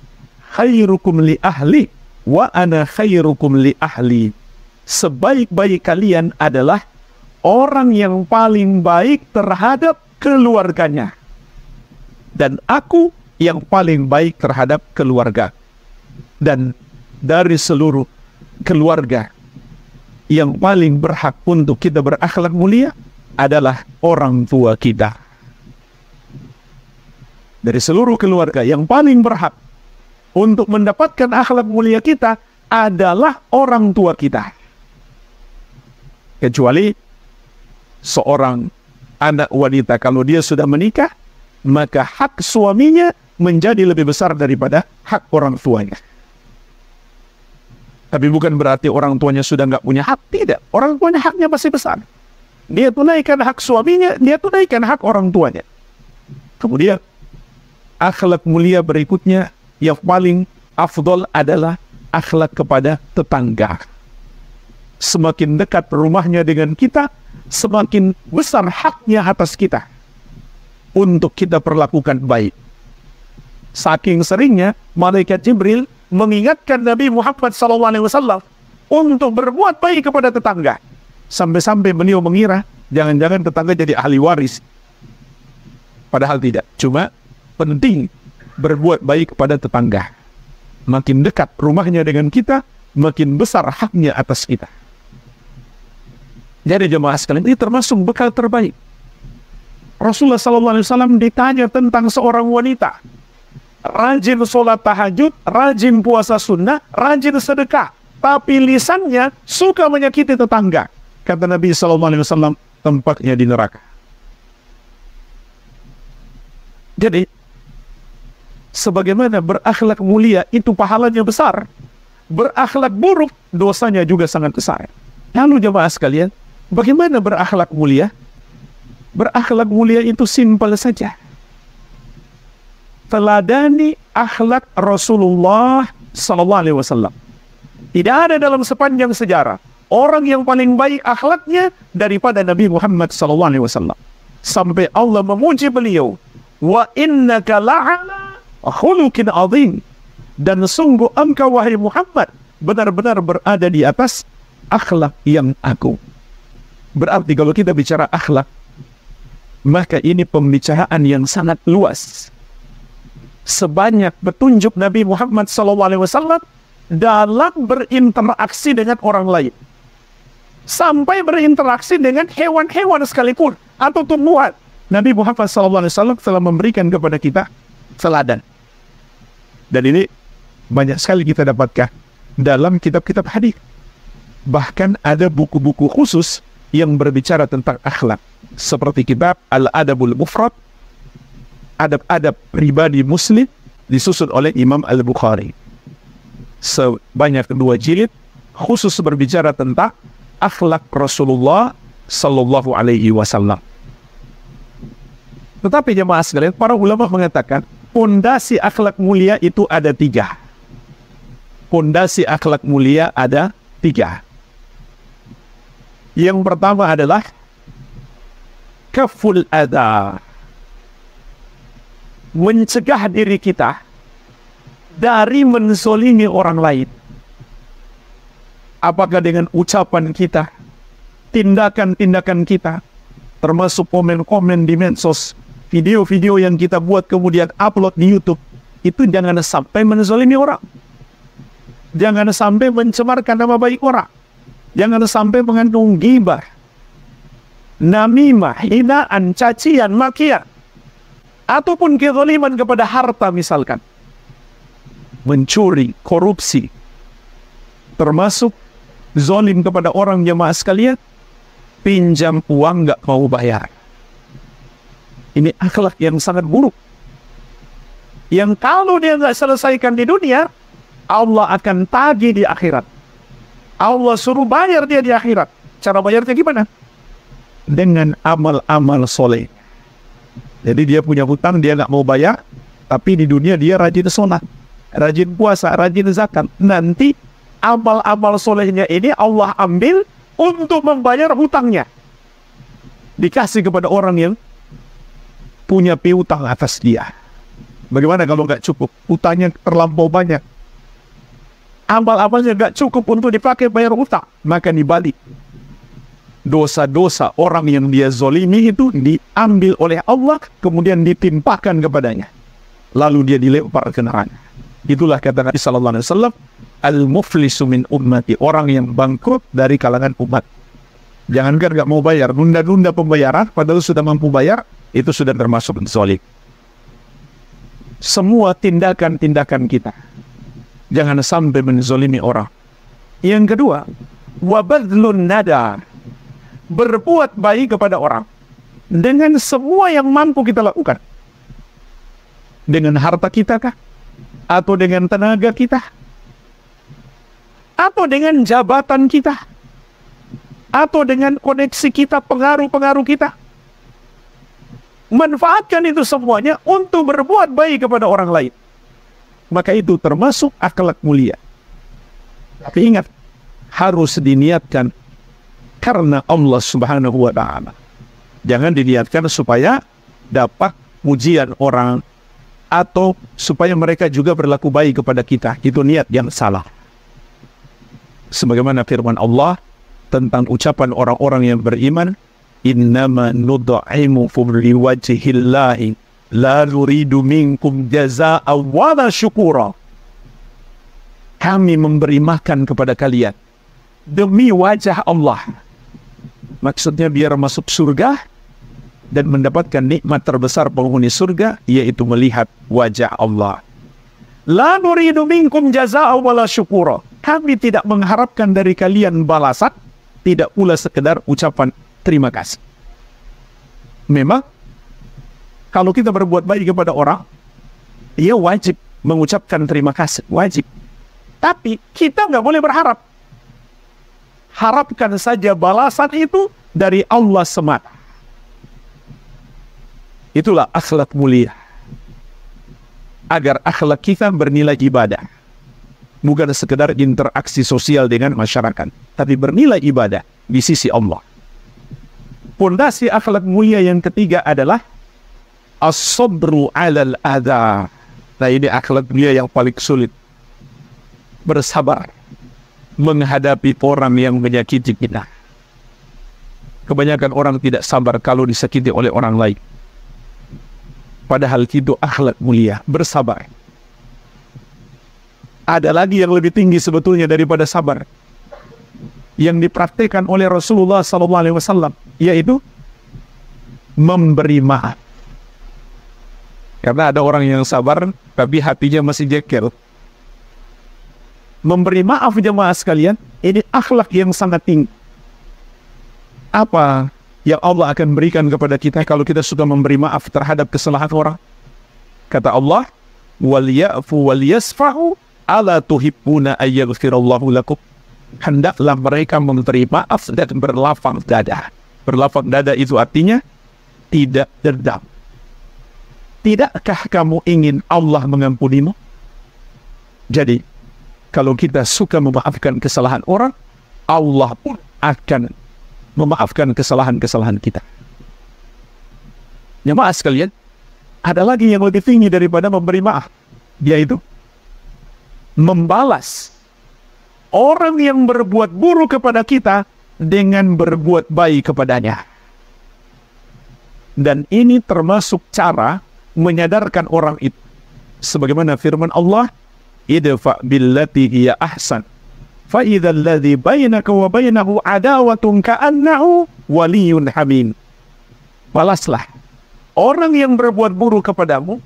li ahli, wa ana khairukum li ahli. Sebaik-baik kalian adalah orang yang paling baik terhadap keluarganya, dan aku yang paling baik terhadap keluarga. Dan dari seluruh keluarga, yang paling berhak untuk kita berakhlak mulia adalah orang tua kita. Dari seluruh keluarga, yang paling berhak untuk mendapatkan akhlak mulia kita adalah orang tua kita. Kecuali seorang anak wanita, kalau dia sudah menikah, maka hak suaminya menjadi lebih besar daripada hak orang tuanya. Tapi bukan berarti orang tuanya sudah nggak punya hak. Tidak, orang tuanya haknya masih besar. Dia tunaikan hak suaminya, dia tunaikan hak orang tuanya. Kemudian akhlak mulia berikutnya yang paling afdol adalah akhlak kepada tetangga. Semakin dekat rumahnya dengan kita, semakin besar haknya atas kita untuk kita perlakukan baik. Saking seringnya malaikat Jibril mengingatkan Nabi Muhammad SAW untuk berbuat baik kepada tetangga, sampai-sampai beliau mengira jangan-jangan tetangga jadi ahli waris. Padahal tidak, cuma penting berbuat baik kepada tetangga. Makin dekat rumahnya dengan kita, makin besar haknya atas kita. Jadi jemaah sekalian, ini termasuk bekal terbaik. Rasulullah SAW ditanya tentang seorang wanita, rajin sholat tahajud, rajin puasa sunnah, rajin sedekah, tapi lisannya suka menyakiti tetangga. Kata Nabi SAW, tempatnya di neraka. Jadi, sebagaimana berakhlak mulia itu pahalanya besar, berakhlak buruk dosanya juga sangat besar. Lalu jemaah sekalian, bagaimana berakhlak mulia? Berakhlak mulia itu simpel saja. Teladani akhlak Rasulullah SAW. Tidak ada dalam sepanjang sejarah orang yang paling baik akhlaknya daripada Nabi Muhammad SAW. Sampai Allah memuji beliau, wa innaka la'ala khuluqin azim. Dan sungguh engkau wahai Muhammad benar-benar berada di atas akhlak yang agung. Berarti kalau kita bicara akhlak, maka ini pembicaraan yang sangat luas. Sebanyak petunjuk Nabi Muhammad SAW dalam berinteraksi dengan orang lain. Sampai berinteraksi dengan hewan-hewan sekalipun atau tumbuhan. Nabi Muhammad SAW telah memberikan kepada kita teladan. Dan ini banyak sekali kita dapatkan dalam kitab-kitab hadis. Bahkan ada buku-buku khusus yang berbicara tentang akhlak. seperti kitab Al-Adabul Mufrad, adab-adab pribadi Muslim, disusun oleh Imam Al-Bukhari. Sebanyak 2 jilid, khusus berbicara tentang akhlak Rasulullah Sallallahu Alaihi Wasallam. Tetapi jemaah sekalian, para ulama mengatakan pondasi akhlak mulia itu ada 3. Pondasi akhlak mulia ada 3. Yang pertama adalah kaful adha, mencegah diri kita dari menzolimi orang lain. Apakah dengan ucapan kita, tindakan-tindakan kita, termasuk komen-komen di medsos, video-video yang kita buat kemudian upload di YouTube, itu jangan sampai menzolimi orang. Jangan sampai mencemarkan nama baik orang. Jangan sampai mengandung ghibah, namimah, hinaan, cacian, makian, ataupun kezaliman kepada harta misalkan. Mencuri, korupsi, termasuk zalim kepada orang, jemaah sekalian, pinjam uang nggak mau bayar. Ini akhlak yang sangat buruk, yang kalau dia nggak selesaikan di dunia, Allah akan tagih di akhirat. Allah suruh bayar dia di akhirat. Cara bayarnya gimana? Dengan amal-amal soleh. Jadi dia punya hutang, dia nggak mau bayar, tapi di dunia dia rajin sholat, rajin puasa, rajin zakat. Nanti amal-amal solehnya ini Allah ambil untuk membayar hutangnya. Dikasih kepada orang yang punya piutang atas dia. Bagaimana kalau nggak cukup? Hutangnya terlampau banyak. Amal-amalnya nggak cukup untuk dipakai bayar hutang. Maka dibalik. Dosa-dosa orang yang dia zolimi itu diambil oleh Allah, kemudian ditimpakan kepadanya. Lalu dia dilempar ke neraka. Itulah kata Nabi Sallallahu Alaihi Wasallam, al-muflisu min ummati, orang yang bangkrut dari kalangan umat. Jangankan nggak mau bayar, nunda-nunda pembayaran, padahal sudah mampu bayar, itu sudah termasuk zalim. Semua tindakan-tindakan kita, jangan sampai menzalimi orang. Yang kedua, wabadlun nada, berbuat baik kepada orang dengan semua yang mampu kita lakukan. Dengan harta kita kah? Atau dengan tenaga kita? Atau dengan jabatan kita? Atau dengan koneksi kita, pengaruh-pengaruh kita? Manfaatkan itu semuanya untuk berbuat baik kepada orang lain. Maka itu termasuk akhlak mulia. Tapi ingat, harus diniatkan karena Allah Subhanahu wa Ta'ala. Jangan diniatkan supaya dapat pujian orang, atau supaya mereka juga berlaku baik kepada kita. Itu niat yang salah. Sebagaimana firman Allah tentang ucapan orang-orang yang beriman, innama nud'imukum liwajhillahi la nuridu minkum jazaa'a wala syukura. Kami memberi makan kepada kalian demi wajah Allah. Maksudnya biar masuk surga dan mendapatkan nikmat terbesar penghuni surga, yaitu melihat wajah Allah. La nuridu minkum jazaa'a wala syukura. Kami tidak mengharapkan dari kalian balasan, tidak pula sekedar ucapan terima kasih. Memang kalau kita berbuat baik kepada orang, ia wajib mengucapkan terima kasih, wajib. Tapi kita nggak boleh berharap. Harapkan saja balasan itu dari Allah semata. Itulah akhlak mulia. Agar akhlak kita bernilai ibadah. Bukan sekedar interaksi sosial dengan masyarakat, tapi bernilai ibadah di sisi Allah. Pondasi akhlak mulia yang ketiga adalah as-sabru 'alal adha. Nah, ini akhlak mulia yang paling sulit. Bersabar menghadapi orang yang menyakiti kita. Kebanyakan orang tidak sabar kalau disakiti oleh orang lain. Padahal itu akhlak mulia, bersabar. Ada lagi yang lebih tinggi sebetulnya daripada sabar, yang dipraktikkan oleh Rasulullah SAW, yaitu memberi maaf. Karena ada orang yang sabar, tapi hatinya masih jengkel. Memberi maaf, jemaah sekalian, ini akhlak yang sangat tinggi. Apa yang Allah akan berikan kepada kita kalau kita suka memberi maaf terhadap kesalahan orang? Kata Allah, wal ya'fu wal yasfahu ala tuhibbuna ayyaghfirallahu lakum. Hendaklah mereka memberi maaf dan berlapang dada. Berlapang dada itu artinya tidak dendam. Tidakkah kamu ingin Allah mengampunimu? Jadi, kalau kita suka memaafkan kesalahan orang, Allah pun akan memaafkan kesalahan-kesalahan kita. Jemaah sekalian, ada lagi yang lebih tinggi daripada memberi maaf, yaitu membalas orang yang berbuat buruk kepada kita dengan berbuat baik kepadanya. Dan ini termasuk cara menyadarkan orang itu. Sebagaimana firman Allah, idfa billati hiya ahsan fa idzal ladzi bainaka wa bainahu adawatun ka'annahu waliyyun hamim. Balaslah orang yang berbuat buruk kepadamu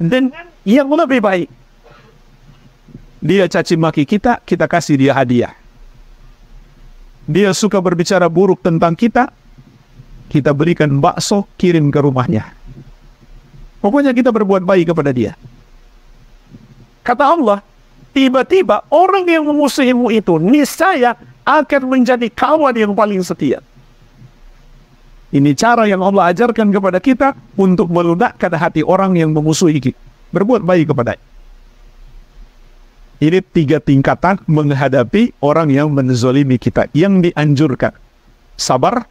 dengan yang lebih baik. Dia caci maki kita, kita kasih dia hadiah. Dia suka berbicara buruk tentang kita, kita berikan bakso, kirim ke rumahnya. Pokoknya kita berbuat baik kepada dia. Kata Allah, tiba-tiba orang yang memusuhimu itu niscaya akan menjadi kawan yang paling setia. Ini cara yang Allah ajarkan kepada kita untuk melunakkan hati orang yang memusuhi kita. Berbuat baik kepadanya. Ini 3 tingkatan menghadapi orang yang menzalimi kita. Yang dianjurkan. Sabar,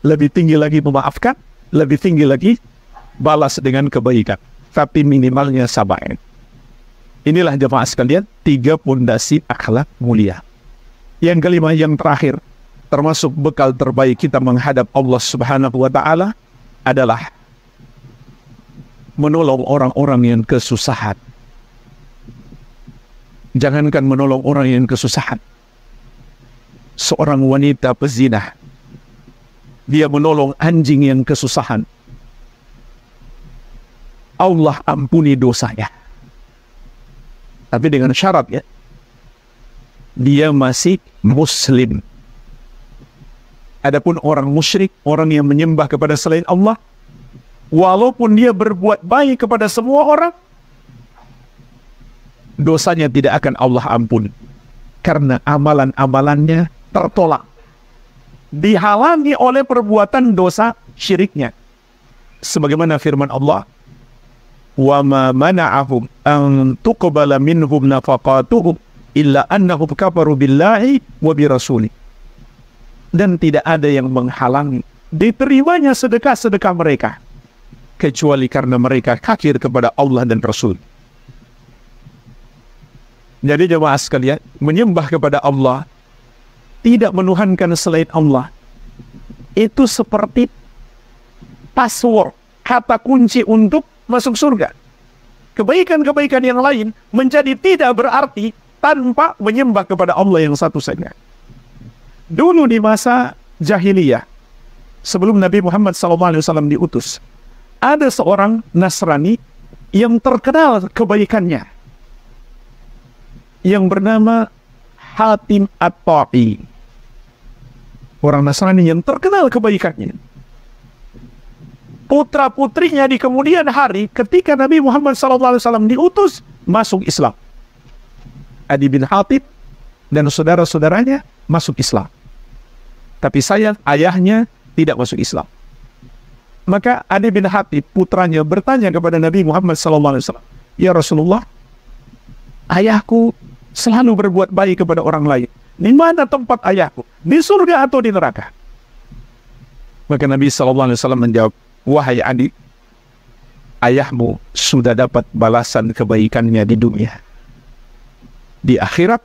lebih tinggi lagi memaafkan, lebih tinggi lagi balas dengan kebaikan. Tapi minimalnya sabar. Inilah jemaah sekalian, 3 pondasi akhlak mulia. Yang kelima, yang terakhir, termasuk bekal terbaik kita menghadap Allah Subhanahu wa Ta'ala adalah menolong orang-orang yang kesusahan. Jangankan menolong orang yang kesusahan. Seorang wanita pezina, dia menolong anjing yang kesusahan. Allah ampuni dosanya. Tapi dengan syarat ya, dia masih muslim. Adapun orang musyrik, orang yang menyembah kepada selain Allah, walaupun dia berbuat baik kepada semua orang, dosanya tidak akan Allah ampun. Karena amalan-amalannya tertolak. Dihalangi oleh perbuatan dosa syiriknya. Sebagaimana firman Allah, وَمَا مَنَعَهُمْ أَن تُقْبَلَ مِنْهُمْ نَفَقَاتُهُمْ إِلَّا أَنَّهُمْ كَفَرُوا بِاللَّهِ وَبِرَسُولِهِ. Dan tidak ada yang menghalangi diterimanya sedekah-sedekah mereka, kecuali karena mereka kafir kepada Allah dan Rasul. Jadi jemaah sekalian, menyembah kepada Allah, tidak menuhankan selain Allah, itu seperti password, kata kunci untuk masuk surga. Kebaikan-kebaikan yang lain menjadi tidak berarti tanpa menyembah kepada Allah yang satu saja. Dulu di masa jahiliyah, sebelum Nabi Muhammad SAW diutus, ada seorang Nasrani yang terkenal kebaikannya, yang bernama Hatim At-Ta'i. Orang Nasrani yang terkenal kebaikannya. Putra-putrinya di kemudian hari, ketika Nabi Muhammad SAW diutus, masuk Islam. Adi bin Hatim dan saudara-saudaranya masuk Islam. Tapi sayang, ayahnya tidak masuk Islam. Maka Adi bin Hatim, putranya, bertanya kepada Nabi Muhammad SAW, "Ya Rasulullah, ayahku selalu berbuat baik kepada orang lain. Di mana tempat ayahku? Di surga atau di neraka?" Maka Nabi SAW menjawab, "Wahai Adi, ayahmu sudah dapat balasan kebaikannya di dunia. Di akhirat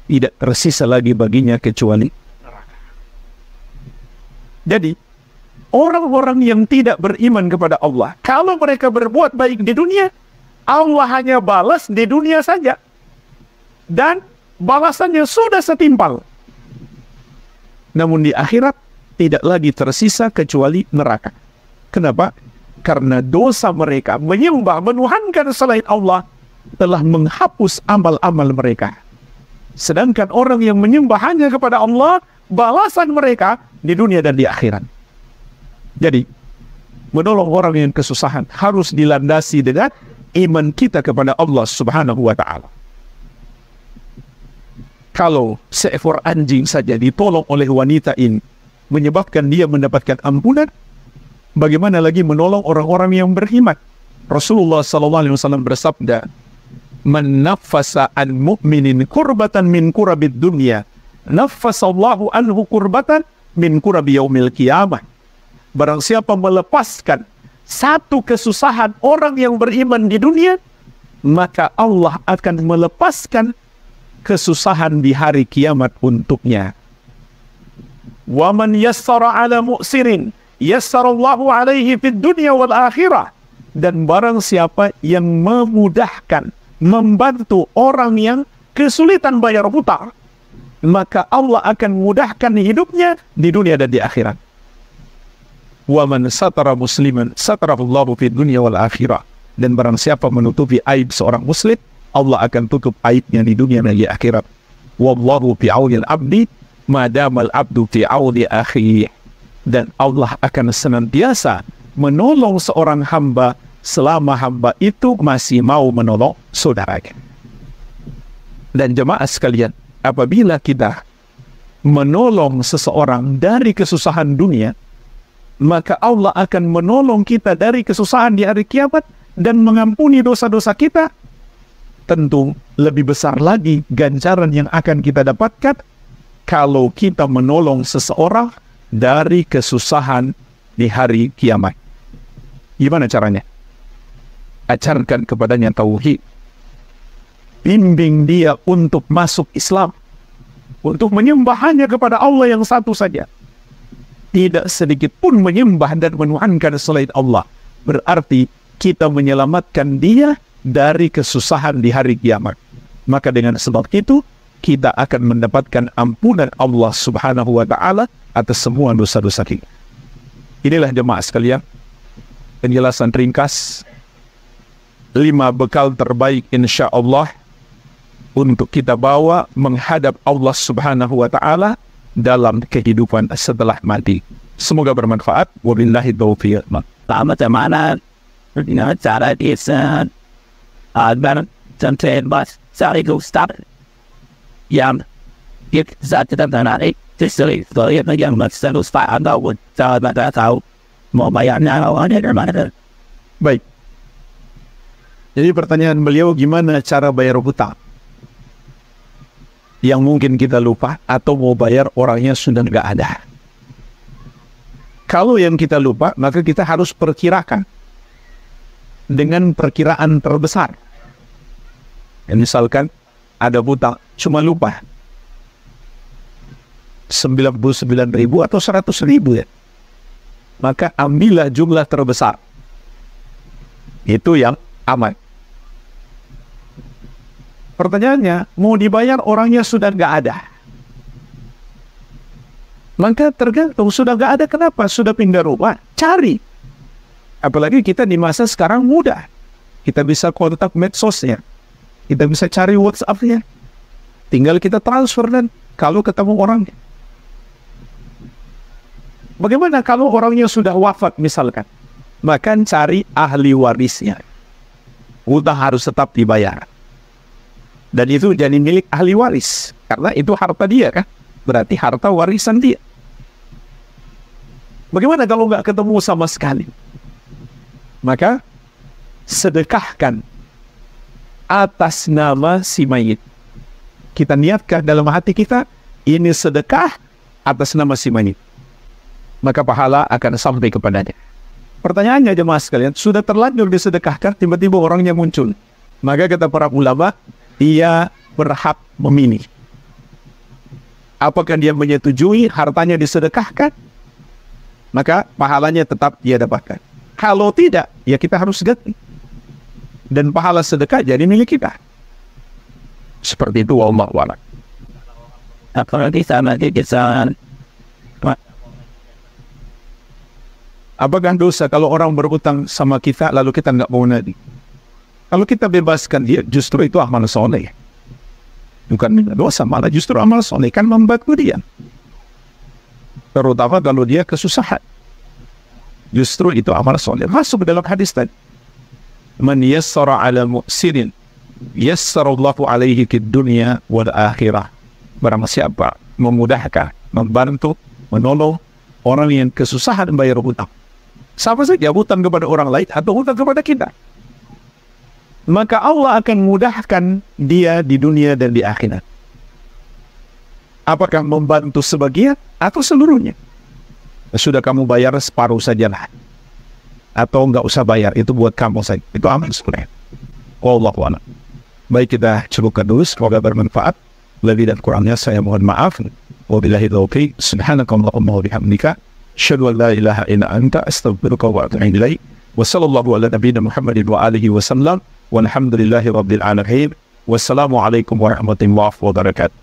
tidak tersisa lagi baginya kecuali neraka." Jadi, orang-orang yang tidak beriman kepada Allah, kalau mereka berbuat baik di dunia, Allah hanya balas di dunia saja. Dan balasannya sudah setimpal. Namun di akhirat tidak lagi tersisa kecuali neraka. Kenapa? Karena dosa mereka menyembah, menuhankan selain Allah telah menghapus amal-amal mereka. Sedangkan orang yang menyembah hanya kepada Allah, balasan mereka di dunia dan di akhirat. Jadi, menolong orang yang kesusahan harus dilandasi dengan iman kita kepada Allah Subhanahu wa Ta'ala. Kalau seekor anjing saja ditolong oleh wanita ini menyebabkan dia mendapatkan ampunan, bagaimana lagi menolong orang-orang yang beriman? Rasulullah SAW bersabda, "Man naffasa an mu'minin kurbatan min kurabid dunya, naffasallahu anhu kurbatan min kurabi yaumil qiyamah." Barang siapa melepaskan satu kesusahan orang yang beriman di dunia, maka Allah akan melepaskan kesusahan di hari kiamat untuknya. Wa man yassara ala mu'sirin yassarallahu alaihi fid dunya wal akhirah. Dan barang siapa yang memudahkan, membantu orang yang kesulitan bayar hutang, maka Allah akan mudahkan hidupnya di dunia dan di akhirat. Wa man satara musliman satarahullahu fid dunya wal akhirah. Dan barang siapa menutupi aib seorang muslim, Allah akan tutup aibnya di dunia dan di akhirat. Wallahu fi aunil abdi madamal abdu fi auni akhihi. Dan Allah akan senantiasa menolong seorang hamba selama hamba itu masih mau menolong saudaranya. Dan jemaah sekalian, apabila kita menolong seseorang dari kesusahan dunia, maka Allah akan menolong kita dari kesusahan di hari kiamat dan mengampuni dosa-dosa kita. Tentu lebih besar lagi ganjaran yang akan kita dapatkan kalau kita menolong seseorang dari kesusahan di hari kiamat. Gimana caranya? Ajarkan kepadanya tauhid. Bimbing dia untuk masuk Islam, untuk menyembah hanya kepada Allah yang satu saja. Tidak sedikit pun menyembah dan menuhankan selain Allah. Berarti kita menyelamatkan dia dari kesusahan di hari kiamat. Maka dengan sebab itu, kita akan mendapatkan ampunan Allah Subhanahu wa Ta'ala atas semua dosa-dosa kita. Inilah jemaah sekalian, penjelasan ringkas 5 bekal terbaik insya Allah untuk kita bawa menghadap Allah Subhanahu wa Ta'ala dalam kehidupan setelah mati. Semoga bermanfaat. Wabillahi taufiq. Selamat jemaah. Dengan cara desa dan sampai bas saya stop yang saat kita nanti sesuai yang masih lupa anda pun tidak tahu mau bayarnya awalnya dari mana. Baik. Jadi pertanyaan beliau, gimana cara bayar hutang yang mungkin kita lupa atau mau bayar orangnya sudah nggak ada. Kalau yang kita lupa, maka kita harus perkirakan dengan perkiraan terbesar. Misalkan ada hutang, cuma lupa 99.000 atau 100.000 ya. Maka ambillah jumlah terbesar. Itu yang aman. Pertanyaannya, mau dibayar orangnya sudah nggak ada. Maka tergantung, sudah nggak ada kenapa? Sudah pindah rumah, cari. Apalagi kita di masa sekarang mudah. Kita bisa kontak medsosnya. Kita bisa cari WhatsApp-nya. Tinggal kita transfer dan kalau ketemu orangnya. Bagaimana kalau orangnya sudah wafat misalkan? Maka cari ahli warisnya. Hutang harus tetap dibayar. Dan itu jadi milik ahli waris. Karena itu harta dia kan. Berarti harta warisan dia. Bagaimana kalau nggak ketemu sama sekali? Maka sedekahkan atas nama si mayit. Kita niatkan dalam hati kita, ini sedekah atas nama si mayit. Maka pahala akan sampai kepadanya. Pertanyaannya jemaah sekalian, sudah terlanjur disedekahkan, tiba-tiba orangnya muncul. Maka kata para ulama, dia berhak memilih. Apakah dia menyetujui hartanya disedekahkan? Maka pahalanya tetap dia dapatkan. Kalau tidak, ya kita harus ganti. Dan pahala sedekah jadi milik kita. Seperti itu, wallahu a'lam. Apalagi sama kesalahan. Apakah dosa kalau orang berutang sama kita lalu kita nggak mau nagih? Kalau kita bebaskan dia, justru itu amal soleh. Bukan dosa, malah justru amal soleh kan membantu dia. Terutama kalau dia kesusahan. Justru itu amal soleh. Masuk dalam hadis tadi. Man yassara ala mu'sirin yassarallahu alaihi fid dunya wal akhirah. Barang siapa memudahkan, membantu, menolong orang yang kesusahan bayar hutang. Sama saja hutang kepada orang lain atau hutang kepada kita. Maka Allah akan mudahkan dia di dunia dan di akhirat. Apakah membantu sebagian atau seluruhnya? Sudah kamu bayar separuh sajalah. Atau enggak usah bayar, itu buat kamu saja. Itu aman sebenarnya. Wallahu a'lam. Baik, kita cukupkan dulu, semoga bermanfaat. Lebih dan kurangnya saya mohon maaf. Wabillahi taufiq. Subhanakallahumma wa bihamdika asyhadu an la ilaha illa anta astaghfiruka wa atubu ilaik. Wa sallallahu ala nabiyyina Muhammadin wa alihi wa sallam. Walhamdulillahi rabbil alamin. Wassalamu alaikum warahmatullahi wabarakatuh.